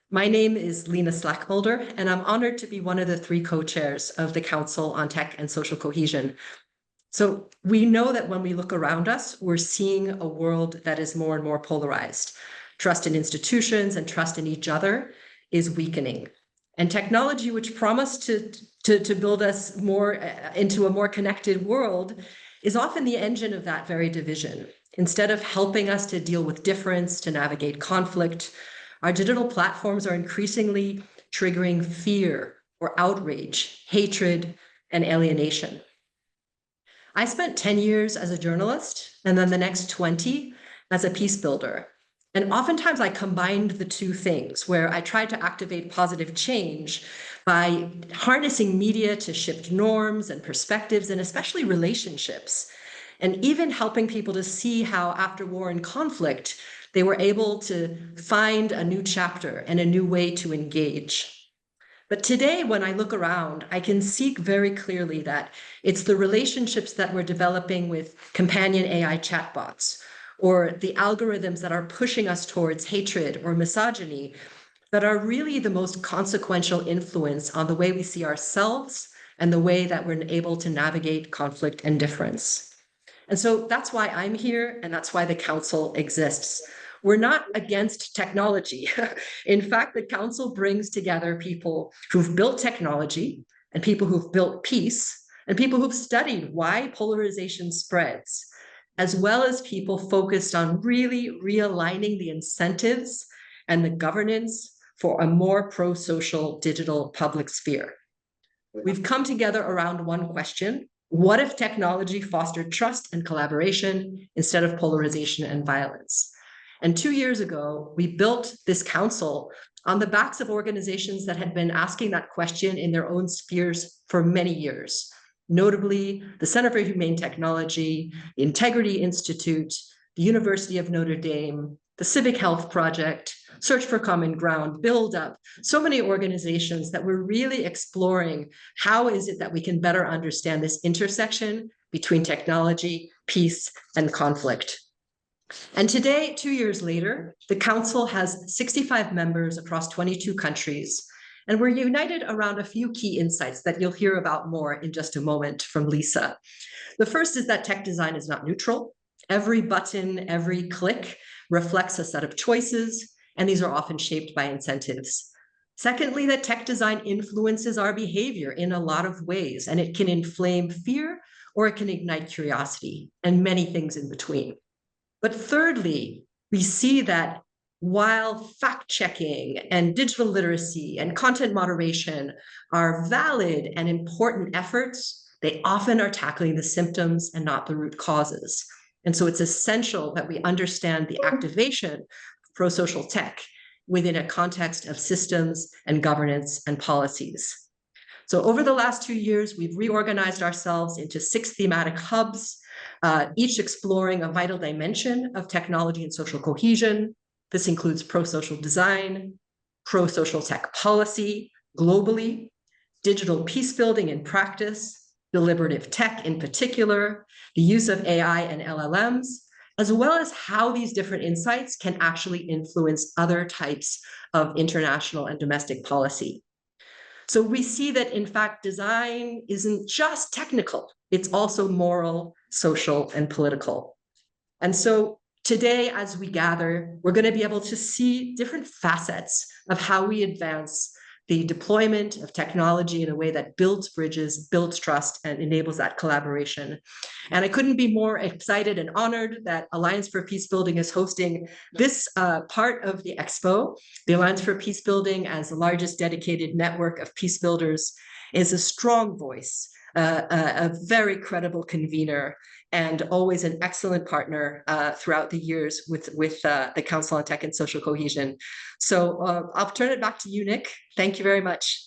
My name is Lena Slachmuijlder, and I'm honored to be one of the 3 co-chairs of the Council on Tech and Social Cohesion. So we know that when we look around us, we're seeing a world that is more and more polarized. Trust in institutions and trust in each other is weakening. And technology, which promised to build us more into a more connected world, is often the engine of that very division. Instead of helping us to deal with difference, to navigate conflict, our digital platforms are increasingly triggering fear or outrage, hatred, and alienation. I spent 10 years as a journalist and then the next 20 as a peace builder. And oftentimes I combined the 2 things where I tried to activate positive change by harnessing media to shift norms and perspectives and especially relationships, and even helping people to see how after war and conflict, they were able to find a new chapter and a new way to engage. But today, when I look around, I can see very clearly that it's the relationships that we're developing with companion AI chatbots, or the algorithms that are pushing us towards hatred or misogyny, that are really the most consequential influence on the way we see ourselves and the way that we're able to navigate conflict and difference. And so that's why I'm here, and that's why the Council exists. We're not against technology. In fact, the Council brings together people who've built technology and people who've built peace and people who've studied why polarization spreads, as well as people focused on really realigning the incentives and the governance for a more pro-social digital public sphere. We've come together around one question: what if technology fostered trust and collaboration instead of polarization and violence? And 2 years ago, we built this council on the backs of organizations that had been asking that question in their own spheres for many years, notably the Center for Humane Technology, the Integrity Institute, the University of Notre Dame, the Civic Health Project, Search for Common Ground, Build Up, so many organizations that were really exploring how is it that we can better understand this intersection between technology, peace, and conflict. And today, 2 years later, the Council has 65 members across 22 countries, and we're united around a few key insights that you'll hear about more in just a moment from Lisa. The first is that tech design is not neutral. Every button, every click reflects a set of choices, and these are often shaped by incentives. Secondly, that tech design influences our behavior in a lot of ways, and it can inflame fear or it can ignite curiosity, and many things in between. But thirdly, we see that while fact-checking and digital literacy and content moderation are valid and important efforts, they often are tackling the symptoms and not the root causes. And so it's essential that we understand the activation of pro-social tech within a context of systems and governance and policies. So over the last 2 years, we've reorganized ourselves into 6 thematic hubs, each exploring a vital dimension of technology and social cohesion. This includes pro-social design, pro-social tech policy globally, digital peace building in practice, deliberative tech in particular, the use of AI and LLMs, as well as how these different insights can actually influence other types of international and domestic policy. So we see that, in fact, design isn't just technical, it's also moral, social, and political. And so today, as we gather, we're going to be able to see different facets of how we advance the deployment of technology in a way that builds bridges, builds trust, and enables that collaboration. And I couldn't be more excited and honored that Alliance for Peacebuilding is hosting this part of the Expo. The Alliance for Peacebuilding, as the largest dedicated network of peace builders, is a strong voice, a very credible convener, and always an excellent partner throughout the years with the Council on Tech and Social Cohesion. So I'll turn it back to you, Nick. Thank you very much.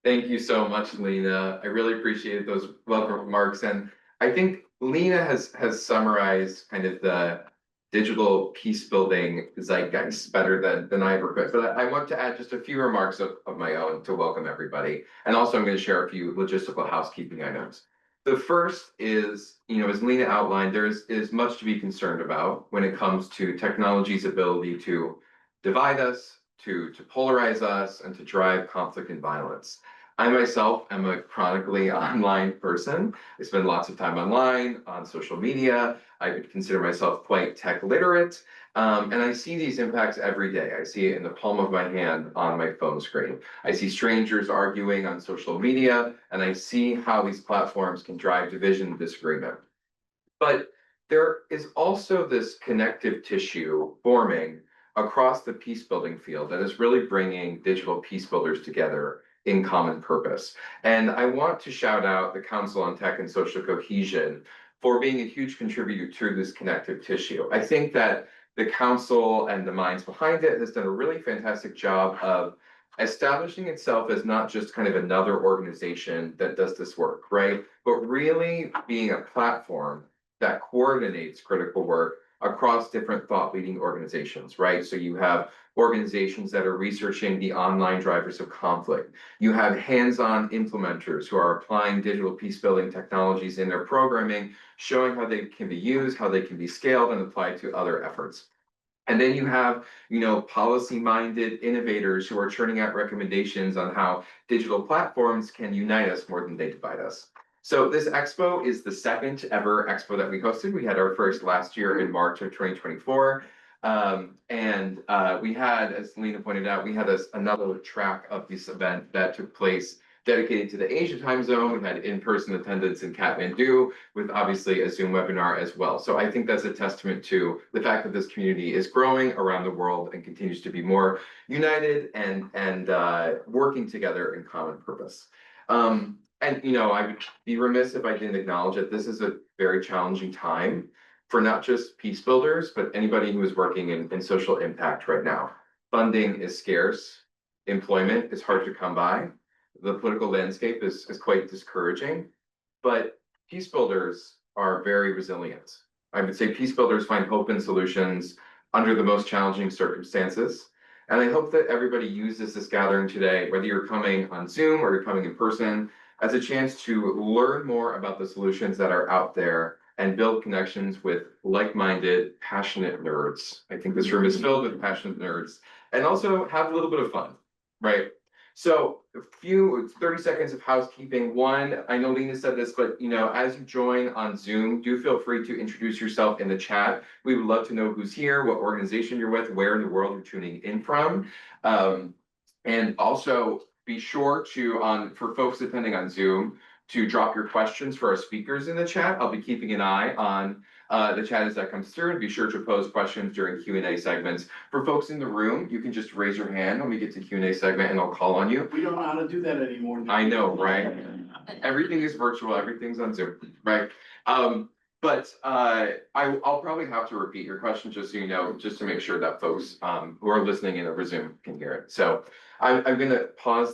Thank you so much, Lena. I really appreciate those welcome remarks. And I think Lena has summarized kind of the digital peace building zeitgeist better than I ever could. But I want to add just a few remarks of my own to welcome everybody. And also I'm going to share a few logistical housekeeping items. The first is, as Lena outlined, there is much to be concerned about when it comes to technology's ability to divide us, to polarize us, and to drive conflict and violence. I myself am a chronically online person. I spend lots of time online, on social media. I would consider myself quite tech literate. And I see these impacts every day. I see it in the palm of my hand on my phone screen. I see strangers arguing on social media, and I see how these platforms can drive division and disagreement. But there is also this connective tissue forming across the peace building field that is really bringing digital peace builders together in common purpose. And I want to shout out the Council on Tech and Social Cohesion for being a huge contributor to this connective tissue. I think that the council and the minds behind it has done a really fantastic job of establishing itself as not just kind of another organization that does this work, right? But really being a platform that coordinates critical work across different thought leading organizations, right? So you have organizations that are researching the online drivers of conflict. You have hands-on implementers who are applying digital peace building technologies in their programming, showing how they can be used, how they can be scaled and applied to other efforts. And then you have, policy-minded innovators who are churning out recommendations on how digital platforms can unite us more than they divide us. So this expo is the second ever expo that we hosted. We had our first last year in March of 2024. And we had, as Lena pointed out, we had another track of this event that took place dedicated to the Asia time zone. We had in-person attendance in Kathmandu with obviously a Zoom webinar as well. So I think that's a testament to the fact that this community is growing around the world and continues to be more united and working together in common purpose. And I would be remiss if I didn't acknowledge that this is a very challenging time for not just peace builders, but anybody who is working in social impact right now. Funding is scarce, employment is hard to come by. The political landscape is quite discouraging, but peace builders are very resilient. I would say peace builders find hope and solutions under the most challenging circumstances. And I hope that everybody uses this gathering today, whether you're coming on Zoom or you're coming in person, as a chance to learn more about the solutions that are out there and build connections with like-minded, passionate nerds. I think this room is filled with passionate nerds, and also have a little bit of fun, right? So a few 30 seconds of housekeeping. One, I know Lena said this, but as you join on Zoom, do feel free to introduce yourself in the chat. We would love to know who's here, what organization you're with, where in the world you're tuning in from. And also be sure to, for folks attending on Zoom, to drop your questions for our speakers in the chat. I'll be keeping an eye on the chat as that comes through, and be sure to pose questions during Q&A segments. For folks in the room, you can just raise your hand when we get to Q&A segment and I'll call on you. We don't know how to do that anymore. I know, right? Everything is virtual, everything's on Zoom, right? But I'll probably have to repeat your question just so you know, just to make sure that folks who are listening in over Zoom can hear it. So I'm gonna pause there.